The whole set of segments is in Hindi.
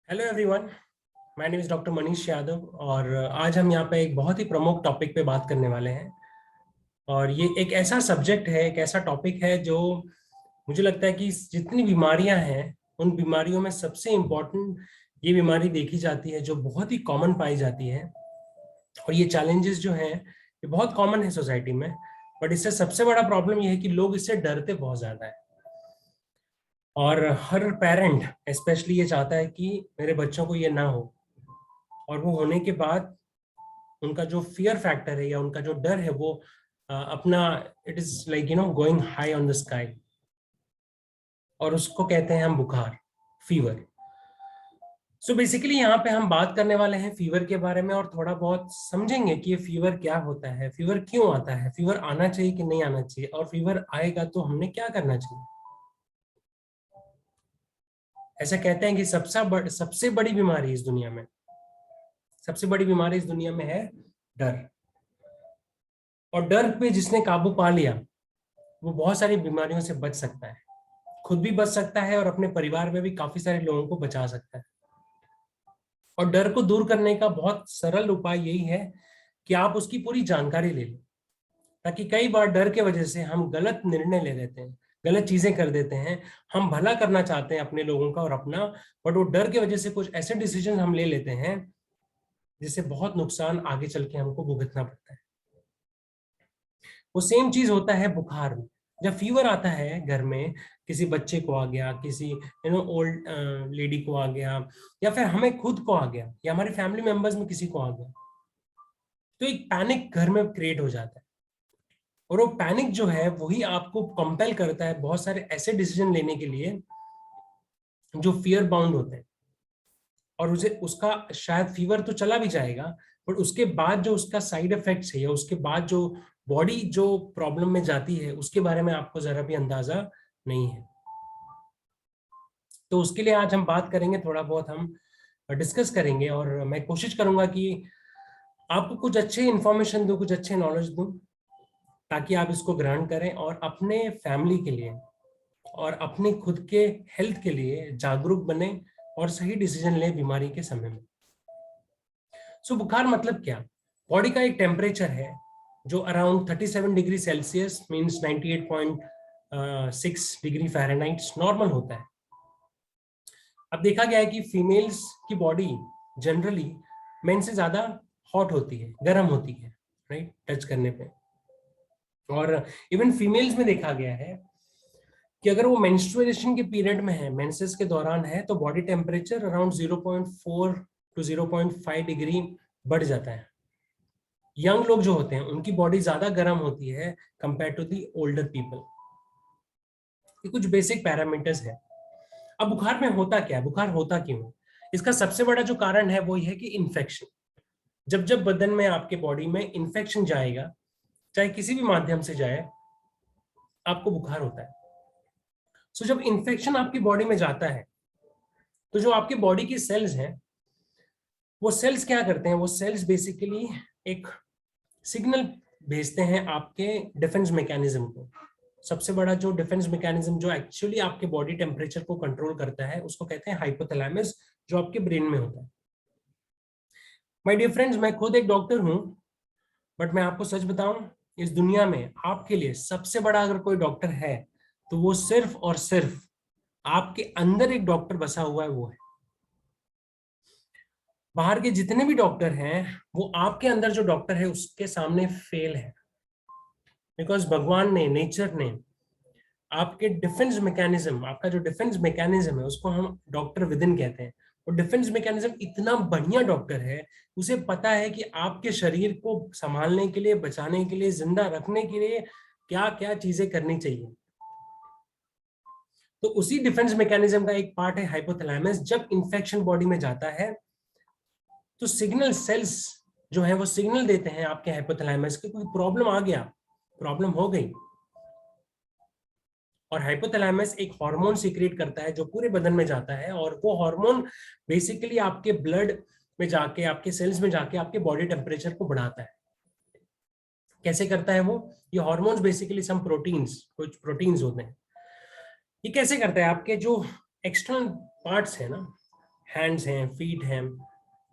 Hello everyone, my name is doctor Manish Yadav और आज हम यहाँ पे एक बहुत ही प्रमुख टॉपिक पे बात करने वाले हैं। और ये एक ऐसा सब्जेक्ट है, एक ऐसा टॉपिक है जो मुझे लगता है कि जितनी बीमारियां हैं उन बीमारियों में सबसे इम्पोर्टेंट ये बीमारी देखी जाती है जो बहुत ही कॉमन पाई जाती है। और ये चैलेंजेस जो हैं ये बहुत कॉमन है सोसाइटी में। बट इससे सबसे बड़ा प्रॉब्लम ये है कि लोग इससे डरते बहुत ज्यादा है। और हर पेरेंट स्पेशली ये चाहता है कि मेरे बच्चों को ये ना हो, और वो होने के बाद उनका जो फियर फैक्टर है या उनका जो डर है वो अपना it is like going high on the sky. और उसको कहते हैं हम बुखार, फीवर। सो बेसिकली यहाँ पे हम बात करने वाले हैं फीवर के बारे में और थोड़ा बहुत समझेंगे कि ये फीवर क्या होता है, फीवर क्यों आता है, फीवर आना चाहिए कि नहीं आना चाहिए, और फीवर आएगा तो हमने क्या करना चाहिए। ऐसा कहते हैं कि सबसे बड़ी बीमारी इस दुनिया में, सबसे बड़ी बीमारी इस दुनिया में है डर। और डर पे जिसने काबू पा लिया वो बहुत सारी बीमारियों से बच सकता है, खुद भी बच सकता है और अपने परिवार में भी काफी सारे लोगों को बचा सकता है। और डर को दूर करने का बहुत सरल उपाय यही है कि आप उसकी पूरी जानकारी ले लें। ताकि कई बार डर के वजह से हम गलत निर्णय ले लेते हैं, गलत चीजें कर देते हैं। हम भला करना चाहते हैं अपने लोगों का और अपना, बट वो डर की वजह से कुछ ऐसे डिसीजन हम ले लेते हैं जिससे बहुत नुकसान आगे चल के हमको भुगतना पड़ता है। वो सेम चीज होता है बुखार में। जब फीवर आता है घर में, किसी बच्चे को आ गया, किसी ओल्ड लेडी को आ गया, या फिर हमें खुद को आ गया, या हमारे फैमिली मेंबर्स में किसी को आ गया, तो एक पैनिक घर में क्रिएट हो जाता है। और वो पैनिक जो है वही आपको कंपेल करता है बहुत सारे ऐसे डिसीजन लेने के लिए जो फियर बाउंड होते हैं। और उसे उसका शायद फीवर तो चला भी जाएगा, बट उसके बाद जो उसका साइड इफेक्ट्स है या उसके बाद जो बॉडी जो प्रॉब्लम में जाती है उसके बारे में आपको जरा भी अंदाजा नहीं है। तो उसके लिए आज हम बात करेंगे, थोड़ा बहुत हम डिस्कस करेंगे, और मैं कोशिश करूंगा कि आपको कुछ अच्छे इंफॉर्मेशन दूं, कुछ अच्छे नॉलेज दूं, ताकि आप इसको ग्रहण करें और अपने फैमिली के लिए और अपने खुद के हेल्थ के लिए जागरूक बने और सही डिसीजन लें बीमारी के समय में। सो बुखार मतलब क्या? बॉडी का एक टेम्परेचर है जो around 37 degree Celsius means 98.6 degree Fahrenheit normal होता है। अब देखा गया है कि फीमेल्स की बॉडी जनरली मेन से ज्यादा हॉट होती है, गर्म होती है, राइट, टच करने पे। और इवन फीमेल्स में देखा गया है कि अगर वो मेंस्ट्रुएशन के पीरियड में है, मेंसेस के दौरान है, तो body temperature around 0.4 to 0.5 degree बढ़ जाता है। यंग लोग जो होते हैं उनकी बॉडी ज्यादा गर्म होती है compare to the older people. ये कुछ बेसिक पैरामीटर्स है। अब बुखार में होता क्या है, बुखार होता क्यों है? इसका सबसे बड़ा जो कारण है वो ये है कि इन्फेक्शन। जब जब बदन में, आपके बॉडी में इन्फेक्शन जाएगा, चाहे किसी भी माध्यम से जाए, आपको बुखार होता है। सो जब इन्फेक्शन आपकी बॉडी में जाता है तो जो आपके बॉडी की सेल्स हैं, वो सेल्स क्या करते हैं, वो सेल्स बेसिकली एक सिग्नल भेजते हैं आपके डिफेंस मैकेनिज्म को। सबसे बड़ा जो डिफेंस मैकेनिज्म जो एक्चुअली आपके बॉडी टेम्परेचर को कंट्रोल करता है उसको कहते हैं हाइपोथैलेमस, जो आपके ब्रेन में होता है। माय डियर फ्रेंड्स, मैं खुद एक डॉक्टर हूं, बट मैं आपको सच बताऊं, इस दुनिया में आपके लिए सबसे बड़ा अगर कोई डॉक्टर है तो वो सिर्फ और सिर्फ आपके अंदर एक डॉक्टर बसा हुआ है, वो है। बाहर के जितने भी डॉक्टर हैं वो आपके अंदर जो डॉक्टर है उसके सामने फेल है। बिकॉज भगवान ने, नेचर ने आपके डिफेंस मैकेनिज्म, आपका जो डिफेंस मैकेनिज्म है उसको हम डॉक्टर विद इन कहते हैं। और डिफेंस मैकेनिज्म इतना बढ़िया डॉक्टर है, उसे पता है कि आपके शरीर को संभालने के लिए, बचाने के लिए, जिंदा रखने के लिए क्या क्या चीजें करनी चाहिए। तो उसी डिफेंस मैकेनिज्म का एक पार्ट है हाइपोथैलेमस। जब इंफेक्शन बॉडी में जाता है तो सिग्नल सेल्स जो है वो सिग्नल देते हैं आपके हाइपोथैलेमस के, कोई प्रॉब्लम आ गया, प्रॉब्लम हो गई। और हाइपोथैलेमस एक हार्मोन सीक्रेट करता है जो पूरे बदन में जाता है, और वो हार्मोन बेसिकली आपके ब्लड में जाके, आपके सेल्स में जाके आपके बॉडी टेम्परेचर को बढ़ाता है। कैसे करता है वो? ये हार्मोन्स बेसिकली सम प्रोटीन्स, कुछ प्रोटीन्स होते हैं। ये कैसे करता है? आपके जो एक्सटर्नल पार्ट्स है ना, हैंड्स हैं, फीट हैं,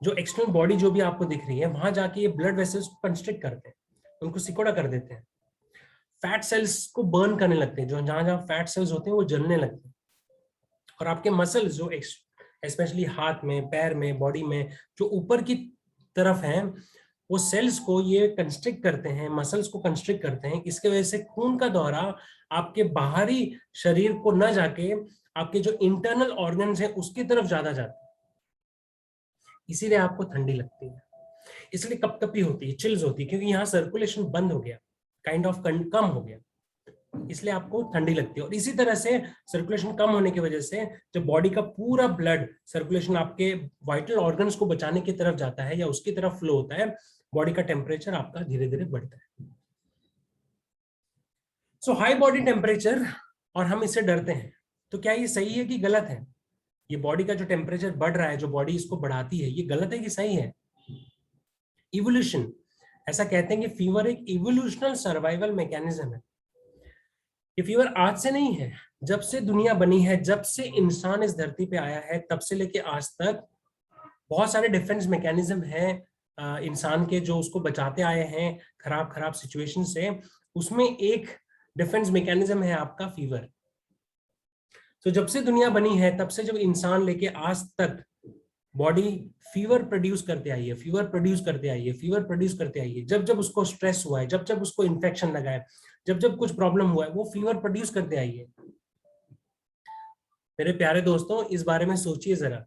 जो एक्सटर्नल बॉडी जो भी आपको दिख रही है, वहां जाके ये ब्लड वेसल्स को कंस्ट्रिक्ट करते हैं, उनको सिकोड़ा कर देते हैं, फैट सेल्स को बर्न करने लगते हैं, जो जहां जहां फैट सेल्स होते हैं वो जलने लगते हैं, और आपके मसल्स जो स्पेशली हाथ में, पैर में, बॉडी में जो ऊपर की तरफ हैं, वो सेल्स को ये कंस्ट्रिक्ट करते हैं, मसल्स को कंस्ट्रिक्ट करते हैं। इसके वजह से खून का दौरा आपके बाहरी शरीर को न जाके आपके जो इंटरनल ऑर्गन्स हैं उसकी तरफ ज्यादा जाता है, इसीलिए आपको ठंडी लगती है, इसलिए कपकपी होती है, चिल्स होती है, क्योंकि यहाँ सर्कुलेशन बंद हो गया, काइंड ऑफ कम हो गया, इसलिए आपको ठंडी लगती है। और इसी तरह से सर्कुलेशन कम होने की वजह से जब बॉडी का पूरा ब्लड सर्कुलेशन आपके वाइटल ऑर्गन्स को बचाने की तरफ जाता है या उसकी तरफ फ्लो होता है, बॉडी का टेम्परेचर आपका धीरे धीरे बढ़ता है। सो हाई बॉडी टेम्परेचर, और हम इससे डरते हैं, तो क्या ये सही है कि गलत है? ये बॉडी का जो टेम्परेचर बढ़ रहा है, जो बॉडी इसको बढ़ाती है, ये गलत है कि सही है? इवोल्यूशन, ऐसा कहते हैं कि फीवर एक इवोल्यूशनल सर्वाइवल मैकेनिज्म है। ये फीवर आज से नहीं है, जब से दुनिया बनी है, जब से इंसान इस धरती पे आया है, तब से लेके आज तक बहुत सारे डिफेंस मैकेनिज्म हैं इंसान के, जो उसको बचाते आए हैं खराब खराब सिचुएशन से। उसमें एक डिफेंस मैकेनिज्म है आपका फीवर। तो जब से दुनिया बनी है, तब से जब इंसान लेके आज तक बॉडी फीवर प्रोड्यूस करते आई है, फीवर प्रोड्यूस करते आई है, फीवर प्रोड्यूस करते आई है। जब जब उसको स्ट्रेस हुआ है, जब जब उसको इन्फेक्शन लगा है, जब जब कुछ प्रॉब्लम हुआ है, वो फीवर प्रोड्यूस करते आई है। मेरे प्यारे दोस्तों, इस बारे में सोचिए जरा,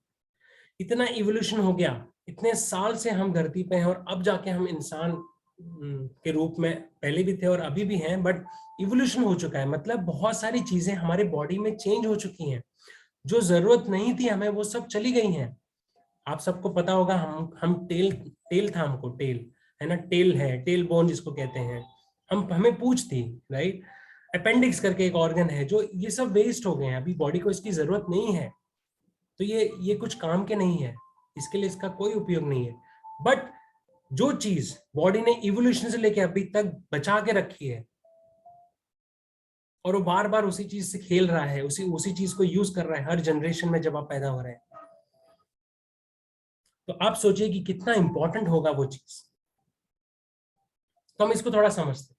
इतना इवोल्यूशन हो गया, इतने साल से हम धरती पे हैं, और अब जाके हम इंसान के रूप में पहले भी थे और अभी भी हैं, बट इवोल्यूशन हो चुका है। मतलब बहुत सारी चीजें हमारे बॉडी में चेंज हो चुकी हैं, जो जरूरत नहीं थी हमें वो सब चली गई हैं। आप सबको पता होगा, हम टेल टेल था हमको, टेल है ना, टेल है, टेल बोन जिसको कहते हैं, हमें पूंछ थी, राइट। अपेंडिक्स करके एक ऑर्गन है, जो ये सब वेस्ट हो गए हैं, अभी बॉडी को इसकी जरूरत नहीं है, तो ये कुछ काम के नहीं है, इसके लिए इसका कोई उपयोग नहीं है। बट जो चीज बॉडी ने इवोल्यूशन से लेके अभी तक बचा के रखी है, और वो बार बार उसी चीज से खेल रहा है, उसी चीज को यूज कर रहा है हर जनरेशन में जब आप पैदा हो रहे हैं, तो आप सोचिए कि कितना इंपॉर्टेंट होगा वो चीज। तो हम इसको थोड़ा समझते हैं।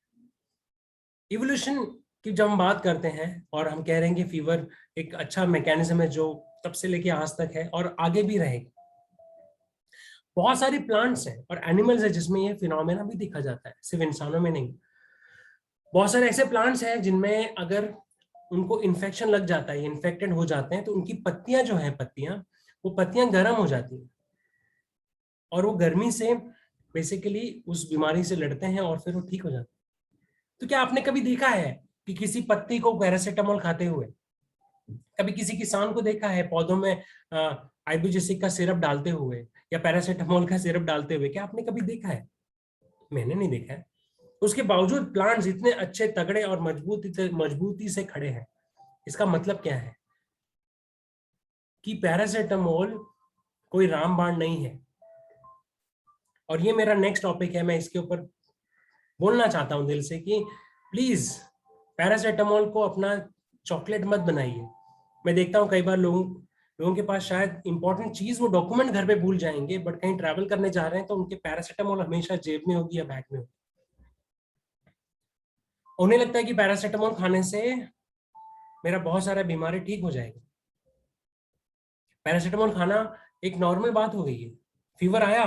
इवोल्यूशन की जब हम बात करते हैं और हम कह रहे हैं कि फीवर एक अच्छा मैकेनिज्म है, जो तब से लेके आज तक है और आगे भी रहेगा। बहुत सारी प्लांट्स हैं और एनिमल्स हैं जिसमें ये फिनोमेना भी देखा जाता है, सिर्फ इंसानों में नहीं। बहुत सारे ऐसे प्लांट्स हैं जिनमें अगर उनको इन्फेक्शन लग जाता है, इन्फेक्टेड हो जाते हैं, तो उनकी पत्तियां जो हैं, वो पत्तियां गर्म हो जाती हैं, और वो गर्मी से बेसिकली उस बीमारी से लड़ते हैं और फिर वो ठीक हो जाते हैं। तो क्या आपने कभी देखा है कि किसी पत्ती को पैरासीटामोल खाते हुए? कभी किसी किसान को देखा है पौधों में आइबुजिसिक का सिरप डालते हुए या पैरासीटामोल का सिरप डालते हुए? क्या आपने कभी देखा है? मैंने नहीं देखा है। उसके बावजूद प्लांट्स इतने अच्छे, तगड़े और मजबूती से खड़े हैं। इसका मतलब क्या है? कि पैरासीटामोल कोई रामबाण नहीं है। और ये मेरा नेक्स्ट टॉपिक है, मैं इसके ऊपर बोलना चाहता हूं दिल से कि प्लीज पैरासीटामोल को अपना चॉकलेट मत बनाइए। मैं देखता हूँ कई बार लोगों के पास शायद इंपॉर्टेंट चीज, वो डॉक्यूमेंट घर पे भूल जाएंगे, बट कहीं ट्रैवल करने जा रहे हैं तो उनके पैरासीटामोल हमेशा जेब में होगी या बैग में होगी। उन्हें लगता है कि पैरासीटामोल खाने से मेरा बहुत सारा बीमारी ठीक हो जाएगी। पैरासीटामोल खाना एक नॉर्मल बात हो गई है। फीवर आया,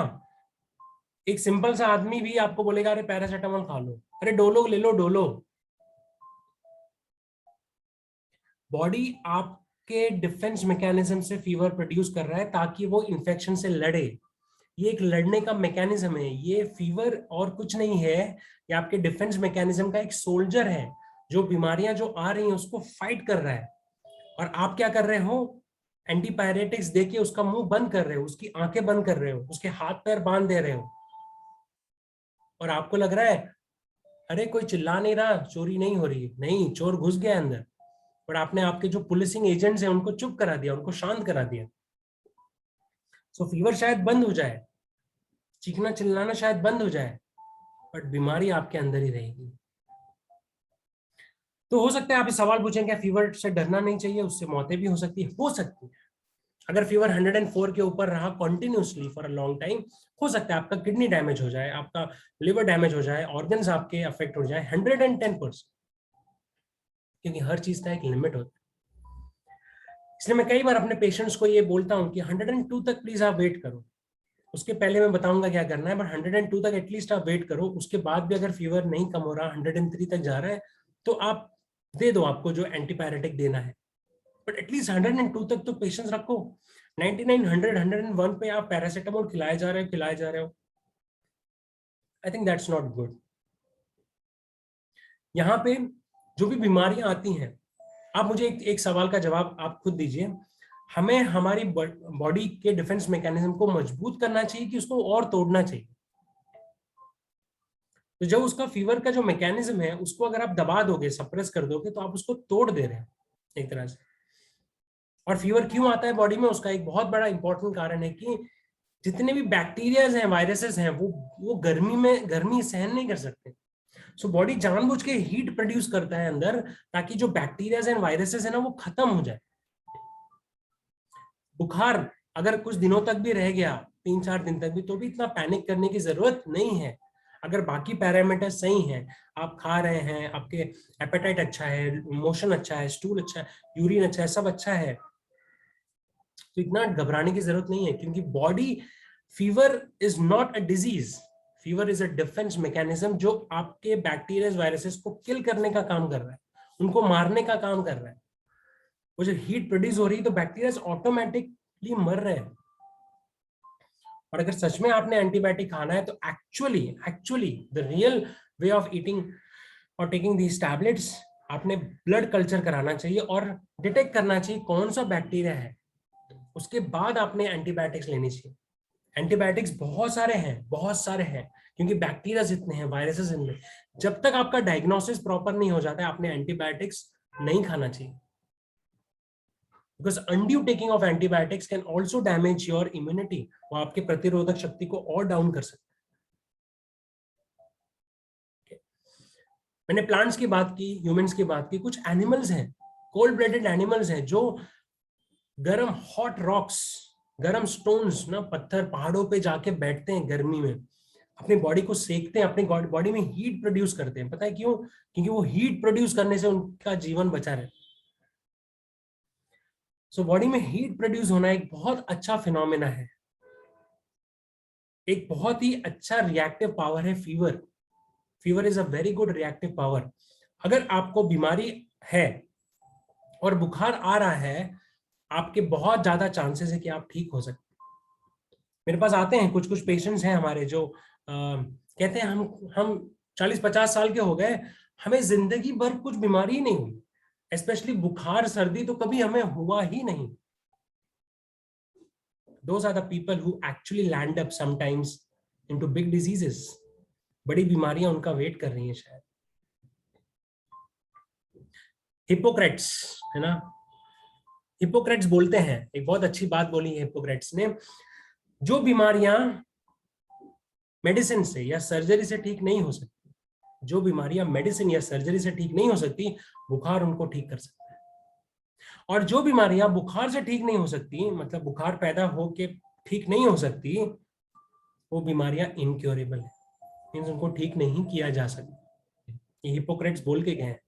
एक सिंपल सा आदमी भी आपको बोलेगा अरे पैरासीटामोल खा लो, अरे डोलो ले लो, डोलो। बॉडी आपके डिफेंस मैकेनिज्म से फीवर प्रोड्यूस कर रहा है ताकि वो इन्फेक्शन से लड़े। ये एक लड़ने का मैकेनिज्म है, ये फीवर और कुछ नहीं है, ये आपके डिफेंस मैकेनिज्म का एक सोल्जर है, जो बीमारियां जो आ रही हैं उसको फाइट कर रहा है। और आप क्या कर रहे हो? एंटीपायरेटिक्स देके उसका मुंह बंद कर रहे हो, उसकी आंखें बंद कर रहे हो, उसके हाथ पैर बांध दे रहे हो, और आपको लग रहा है अरे कोई चिल्ला नहीं रहा, चोरी नहीं हो रही है। नहीं, चोर घुस गया अंदर, पर आपने आपके जो पुलिसिंग एजेंट्स हैं उनको चुप करा दिया, उनको शांत करा दिया। सो फीवर शायद बंद हो जाए, चीखना चिल्लाना शायद बंद हो जाए, बट बीमारी आपके अंदर ही रहेगी। तो हो सकता है आप इस सवाल पूछें क्या फीवर से डरना नहीं चाहिए, उससे मौतें भी हो सकती है? अगर फीवर 104 के ऊपर रहा continuously for a long time, हो सकता है आपका किडनी डैमेज हो जाए, आपका लिवर डैमेज हो जाए, ऑर्गन्स आपके अफेक्ट हो जाए 110%, क्योंकि हर चीज का एक लिमिट होता है। इसलिए मैं कई बार अपने पेशेंट्स को ये बोलता हूँ कि 102 तक प्लीज आप वेट करो, उसके पहले मैं बताऊंगा क्या करना है, बट 102 तक एटलीस्ट आप वेट करो। उसके बाद भी अगर फीवर नहीं कम हो रहा, 103 तक जा रहा है, तो आप दे दो आपको जो एंटीबायोटिक देना है, बट एटलीस्ट 102 तक तो पेशेंस रखो। 99, 100, 101 पे आप पैरासीटामोल खिलाए जा रहे हो, I think that's not good. यहाँ पे जो भी बीमारियां आती हैं, आप मुझे एक सवाल का जवाब आप खुद दीजिए, हमें हमारी बॉडी के डिफेंस मैकेनिज्म को मजबूत करना चाहिए कि उसको और तोड़ना चाहिए? तो जब उसका फीवर का जो मैकेनिज्म है उसको अगर आप दबा दोगे, सप्रेस कर दोगे, तो आप उसको तोड़ दे रहे हैं एक तरह से। और फीवर क्यों आता है बॉडी में, उसका एक बहुत बड़ा इंपॉर्टेंट कारण है कि जितने भी बैक्टीरियाज हैं, वायरसेस हैं, वो गर्मी सहन नहीं कर सकते। सो बॉडी जानबूझ के हीट प्रोड्यूस करता है अंदर, ताकि जो बैक्टीरियाज एंड वायरसेस है ना, वो खत्म हो जाए। बुखार अगर कुछ दिनों तक भी रह गया, 3-4 दिन तक भी, तो भी इतना पैनिक करने की जरूरत नहीं है। अगर बाकी पैरामीटर सही हैं, आप खा रहे हैं, आपके एपेटाइट अच्छा है, मोशन अच्छा है, स्टूल अच्छा है, यूरिन अच्छा है, सब अच्छा है, तो इतना घबराने की जरूरत नहीं है। क्योंकि body, fever is not a disease, fever is a defence mechanism जो आपके बैक्टीरिया वायरसेस को किल करने का काम कर रहा है, उनको मारने का काम कर रहा है। वो जब हीट प्रोड्यूस हो रही है तो बैक्टीरिया ऑटोमेटिकली मर रहे हैं। और अगर सच में आपने एंटीबायोटिक खाना है, तो actually the real way of eating और टेकिंग दीज टैबलेट्स, आपने ब्लड कल्चर कराना चाहिए और डिटेक्ट करना चाहिए कौन सा बैक्टीरिया है, उसके बाद आपने एंटीबायोटिक्स लेनी चाहिए। एंटीबायोटिक्स बहुत सारे हैं, क्योंकि बैक्टीरिया जितने हैं, वायरसेस इनमें, जब तक आपका डायग्नोसिस प्रॉपर नहीं हो जाता है, आपने एंटीबायोटिक्स नहीं खाना चाहिए। Because undue taking of antibiotics can also damage your immunity, वो आपके प्रतिरोधक शक्ति को और डाउन कर सकते हैं। मैंने प्लांट्स की बात की, ह्यूमंस की बात की, कुछ एनिमल्स हैं, कोल्ड ब्लडेड एनिमल्स हैं, जो गर्म हॉट रॉक्स, गर्म स्टोन्स ना, पत्थर पहाड़ों पे जाके बैठते हैं गर्मी में, अपनी बॉडी को सेकते हैं, अपनी बॉडी में हीट प्रोड्यूस करते हैं। पता है क्यों? क्योंकि वो हीट प्रोड्यूस करने से उनका जीवन बचा रहे। सो बॉडी में हीट प्रोड्यूस होना एक बहुत अच्छा फिनोमेना है, एक बहुत ही अच्छा रिएक्टिव पावर है fever. Fever is a very good reactive power. अगर आपको बीमारी है और बुखार आ रहा है, आपके बहुत ज्यादा चांसेस है कि आप ठीक हो सकते हैं। मेरे पास आते हैं कुछ कुछ पेशेंट्स हैं हमारे, जो कहते हैं हम 40-50 साल के हो गए, हमें जिंदगी भर कुछ बीमारी ही नहीं हुई, स्पेशली बुखार सर्दी तो कभी हमें हुआ ही नहीं। Those are the people who actually land up sometimes into big diseases. बड़ी बीमारियां उनका वेट कर रही हैं शायद। हिपोक्रेट्स है ना, हिपोक्रेट्स बोलते हैं, एक बहुत अच्छी बात बोली है हिपोक्रेट्स ने, जो बीमारियां मेडिसिन से या सर्जरी से ठीक नहीं हो सकती, जो बीमारियां मेडिसिन या सर्जरी से ठीक नहीं हो सकती, बुखार उनको ठीक कर सकता है। और जो बीमारियां बुखार से ठीक नहीं हो सकती, मतलब बुखार पैदा हो के ठीक नहीं हो सकती, वो बीमारियां इनक्योरेबल है, मींस उनको ठीक नहीं किया जा सकता। ये हिपोक्रेट्स बोल के गए हैं।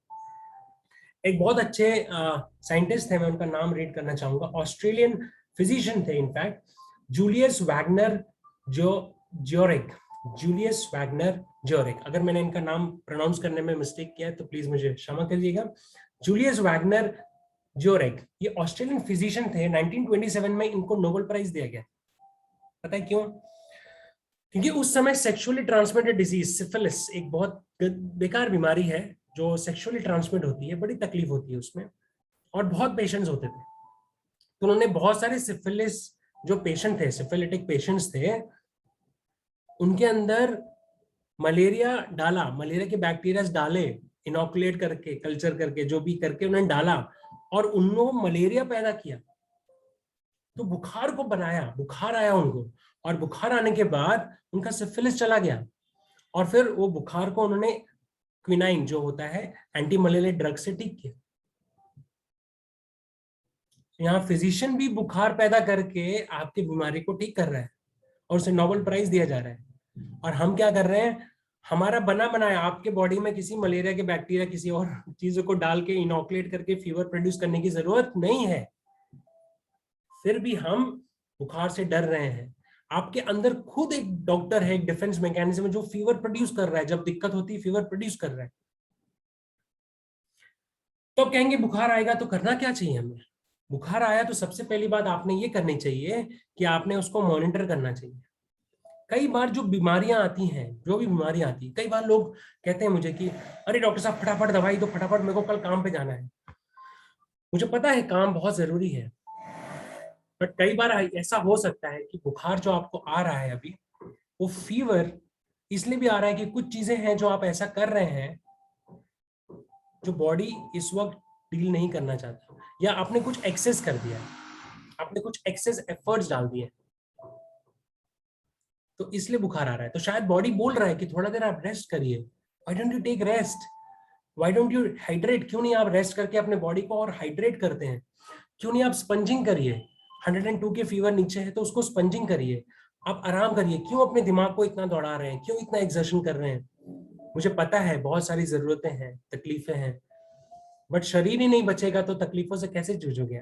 एक बहुत अच्छे साइंटिस्ट थे, मैं उनका नाम रीड करना चाहूंगा, ऑस्ट्रेलियन फिजिशियन थे in fact, Julius Wagner Jauregg. Julius Wagner Jauregg, अगर मैंने इनका नाम प्रोनाउंस करने में मिस्टेक किया है तो प्लीज मुझे क्षमा करिएगा। जूलियस वैगनर ज्योरेक, ये ऑस्ट्रेलियन फिजिशियन थे। 1927 में इनको नोबेल प्राइज दिया गया। पता है क्यों? क्योंकि उस समय सेक्सुअली ट्रांसमिटेड डिजीज सिफिलिस एक बहुत बेकार बीमारी है, जो सेक्सुअली ट्रांसमिट होती है, बड़ी तकलीफ होती है उसमें, और बहुत पेशेंट्स होते थे। तो उन्होंने बहुत सारे सिफिलिस जो पेशेंट थे, सिफिलिटिक पेशेंट्स थे, उनके अंदर मलेरिया डाला, मलेरिया के बैक्टीरिया डाले, इनोकुलेट करके, कल्चर करके, जो भी करके उन्होंने डाला, और उन्होंने मलेरिया पैदा किया, तो बुखार को बनाया, बुखार आया उनको, और बुखार आने के बाद उनका सिफिलिस चला गया, और फिर वो बुखार को उन्होंने क्विनाइन जो होता है एंटी मलेरिया ड्रग से ठीक किया। यहाँ फिजिशियन भी बुखार पैदा करके आपकी बीमारी को ठीक कर रहा है और उसे नोबेल प्राइज दिया जा रहा है। और हम क्या कर रहे हैं, हमारा बना बनाया आपके बॉडी में किसी मलेरिया के बैक्टीरिया किसी और चीजों को डाल के इनोकुलेट करके फीवर प्रोड्यूस करने की जरूरत नहीं है, फिर भी हम बुखार से डर रहे हैं। आपके अंदर खुद एक डॉक्टर है, एक डिफेंस मैकेनिज्म जो फीवर प्रोड्यूस कर रहा है, जब दिक्कत होती है फीवर प्रोड्यूस कर रहा है। तो कहेंगे बुखार आएगा तो करना क्या चाहिए हमें? बुखार आया तो सबसे पहली बात आपने ये करनी चाहिए कि आपने उसको मॉनिटर करना चाहिए। कई बार जो बीमारियां आती हैं, जो भी बीमारियां आती है, कई बार लोग कहते हैं मुझे कि अरे डॉक्टर साहब फटाफट दवाई दो, फटाफट मेरे को कल काम पे जाना है। मुझे पता है काम बहुत जरूरी है, बट कई बार ऐसा हो सकता है कि बुखार जो आपको आ रहा है अभी, वो फीवर इसलिए भी आ रहा है कि कुछ चीजें हैं जो आप ऐसा कर रहे हैं जो बॉडी इस वक्त डील नहीं करना चाहता, या आपने कुछ एक्सेस कर दिया, आपने कुछ एक्सेस एफर्ट्स डाल दिए, तो इसलिए बुखार आ रहा है। तो शायद बॉडी बोल रहा है कि थोड़ा देर आप रेस्ट करिए। Why don't you take rest, why don't you hydrate, क्यों नहीं आप रेस्ट करके अपने बॉडी को और हाइड्रेट करते हैं? क्यों नहीं आप स्पंजिंग करिए? 102 के फीवर नीचे है तो उसको स्पंजिंग करिए, आप आराम करिए। क्यों अपने दिमाग को इतना दौड़ा रहे हैं, क्यों इतना एक्सर्शन कर रहे हैं? मुझे पता है बहुत सारी जरूरतें हैं, तकलीफें हैं, बट शरीर ही नहीं बचेगा तो तकलीफों से कैसे जूझोगे?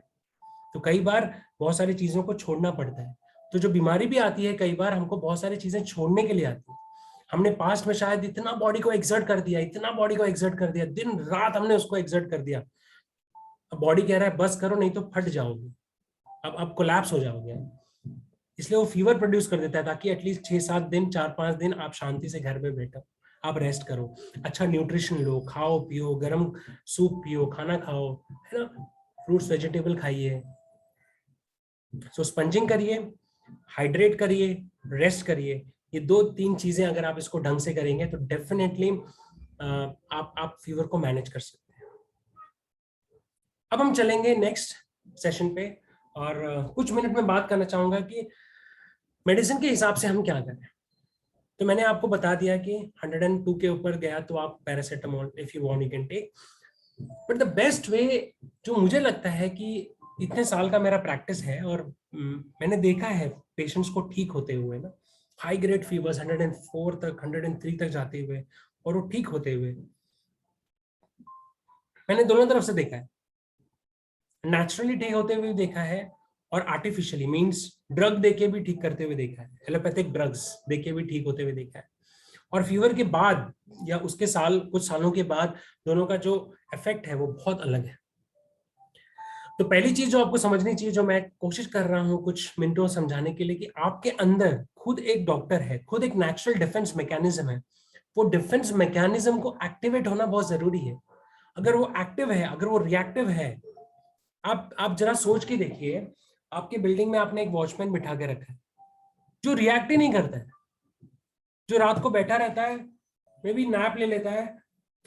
तो कई बार बहुत सारी चीजों को छोड़ना पड़ता है। तो जो बीमारी भी आती है, कई बार हमको बहुत सारी चीजें छोड़ने के लिए आती है। हमने पास्ट में शायद इतना बॉडी को एक्सर्ट कर दिया, इतना बॉडी को एक्सर्ट कर दिया, दिन रात हमने उसको एक्सर्ट कर दिया। अब बॉडी कह रहा है बस करो, नहीं तो फट जाओगे, अब कोलैप्स हो जाओगे। इसलिए वो फीवर प्रोड्यूस कर देता है, ताकि एटलीस्ट 6-7 दिन, 4-5 दिन आप शांति से घर में बैठो, आप रेस्ट करो, अच्छा न्यूट्रिशन लो, खाओ पियो, गर्म सूप पियो, खाना खाओ, है ना, फ्रूट्स वेजिटेबल खाइए। सो स्पंजिंग करिए, हाइड्रेट करिए, रेस्ट करिए। ये 2-3 चीजें अगर आप इसको ढंग से करेंगे तो डेफिनेटली आप फीवर को मैनेज कर सकते हैं। अब हम चलेंगे नेक्स्ट सेशन पे, और कुछ मिनट में बात करना चाहूंगा कि मेडिसिन के हिसाब से हम क्या करें। तो मैंने आपको बता दिया कि 102 के ऊपर गया तो आप paracetamol if you want you can take, but the best way जो मुझे लगता है कि इतने साल का मेरा प्रैक्टिस है और मैंने देखा है पेशेंट्स को ठीक होते हुए ना, हाई ग्रेड फीवर्स 104 तक, 103 तक जाते हुए, और वो ठीक होते हुए, मैंने दोनों तरफ से देखा है। नेचुरली ठीक होते हुए देखा है और आर्टिफिशियली मींस ड्रग देके भी ठीक करते हुए देखा है, एलोपैथिक ड्रग्स देके भी ठीक होते हुए देखा है। और फीवर के बाद या उसके साल, कुछ सालों के बाद, दोनों का जो इफेक्ट है वो बहुत अलग है। तो पहली चीज जो आपको समझनी चाहिए, जो मैं कोशिश कर रहा हूं कुछ मिनटों समझाने के लिए, कि आपके अंदर खुद एक डॉक्टर है, खुद एक नेचुरल डिफेंस मैकेनिज्म है। वो डिफेंस मैकेनिज्म को एक्टिवेट होना बहुत जरूरी है। अगर वो एक्टिव है, अगर वो रिएक्टिव है, आप जरा सोच के देखिए, आपके बिल्डिंग में आपने एक वॉचमैन बिठा के रखा है जो रिएक्ट ही नहीं करता है, जो रात को बैठा रहता है, मे बी नैप ले लेता है,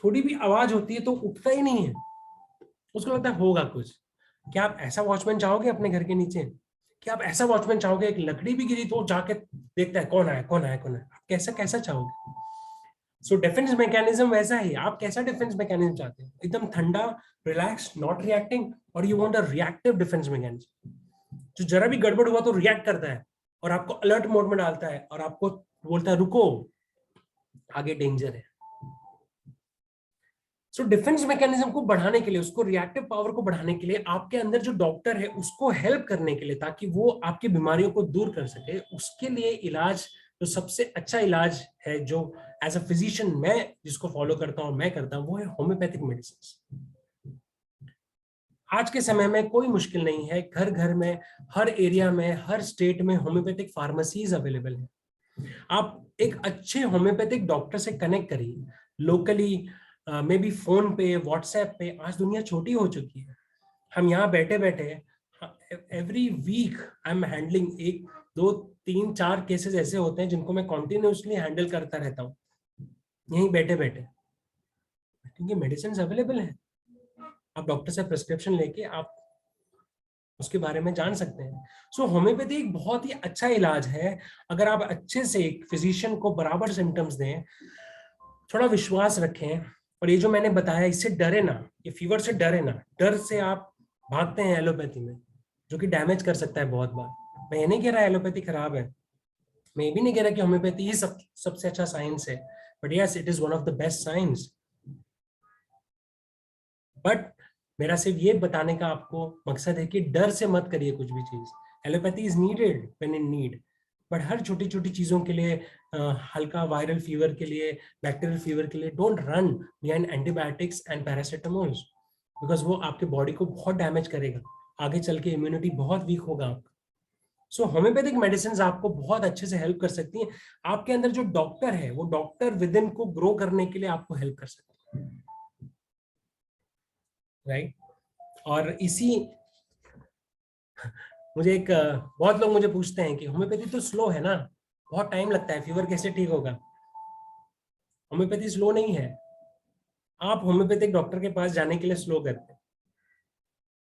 थोड़ी भी आवाज होती है तो उठता ही नहीं है, उसको लगता है होगा कुछ। क्या आप ऐसा वॉचमैन चाहोगे अपने घर के नीचे? क्या आप ऐसा वॉचमैन चाहोगे, एक लकड़ी भी गिरी तो जाके देखता है कौन आया कौन आया कौन आया? कैसा कैसा चाहोगे? सो डिफेंस मैकेनिज्म वैसा ही, आप कैसा डिफेंस मैकेनिज्म चाहते हैं? एकदम ठंडा, रिलैक्स, नॉट रिएक्टिंग, और you want a reactive defence mechanism जो जरा भी गड़बड़ हुआ तो रिएक्ट करता है और आपको अलर्ट मोड में डालता है और आपको बोलता है रुको, आगे डेंजर है। सो डिफेंस मैकेनिज्म को बढ़ाने के लिए, उसको रिएक्टिव पावर को बढ़ाने के लिए, आपके अंदर जो डॉक्टर है उसको हेल्प करने के लिए, ताकि वो आपकी बीमारियों को दूर कर सके, उसके लिए इलाज, जो सबसे अच्छा इलाज है, जो एज अ फिजिशियन मैं जिसको फॉलो करता हूं, मैं करता हूं, वो है होम्योपैथिक मेडिसिन। आज के समय में कोई मुश्किल नहीं है, घर घर में, हर एरिया में, हर स्टेट में होम्योपैथिक फार्मेसीज अवेलेबल है। आप एक अच्छे होम्योपैथिक डॉक्टर से कनेक्ट करिए लोकली, मे बी फोन पे, व्हाट्सएप पे। आज दुनिया छोटी हो चुकी है, हम यहाँ बैठे बैठे every week I am handling 1-2-3-4 cases ऐसे होते हैं जिनको मैं कॉन्टिन्यूसली हैंडल करता रहता हूँ यहीं बैठे बैठे, क्योंकि मेडिसिन अवेलेबल है। आप डॉक्टर से प्रिस्क्रिप्शन लेके आप उसके बारे में जान सकते हैं। सो होम्योपैथी एक बहुत ही अच्छा इलाज है अगर आप अच्छे से एक फिजिशियन को बराबर सिम्टम्स दें, थोड़ा विश्वास रखें, और ये जो मैंने बताया इससे डरे ना, ये फीवर से डरे ना। डर से आप भागते हैं एलोपैथी में, जो कि डैमेज कर सकता है बहुत बार। मैं ये नहीं कह रहा एलोपैथी खराब है, मैं ये भी नहीं कह रहा कि होम्योपैथी ही सबसे अच्छा साइंस है, but yes it is one of the best science. But मेरा सिर्फ ये बताने का आपको मकसद है कि डर से मत करिए कुछ भी चीज। Allopathy is needed when in need, but हर छोटी छोटी चीजों के लिए, हल्का वायरल फीवर के लिए, बैक्टीरियल फीवर के लिए, don't run behind antibiotics and paracetamols, because वो आपके बॉडी को बहुत डैमेज करेगा, आगे चल के इम्यूनिटी बहुत वीक होगा आपका। सो होम्योपैथिक मेडिसिन आपको बहुत अच्छे से हेल्प कर सकती हैं। आपके अंदर जो डॉक्टर है वो डॉक्टर विद इन को ग्रो करने के लिए आपको हेल्प कर सकते हैं, राइट। और इसी, मुझे एक बहुत लोग मुझे पूछते हैं कि होम्योपैथी तो स्लो है ना, बहुत टाइम लगता है, फीवर कैसे ठीक होगा। होम्योपैथी स्लो नहीं है, आप होम्योपैथिक डॉक्टर के पास जाने के लिए स्लो करते हैं,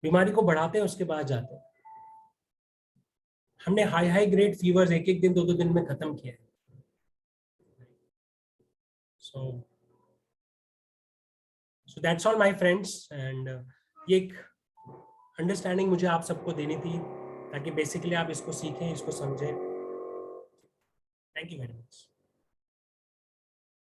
बीमारी को बढ़ाते हैं उसके बाद जाते हैं। हमने हाई हाई ग्रेड फीवर एक एक दिन दो दो दिन में खत्म किया है। So so that's all my friends, and ये एक अंडरस्टैंडिंग मुझे आप सबको देनी थी ताकि बेसिकली आप इसको सीखें, इसको समझें। Thank you very much.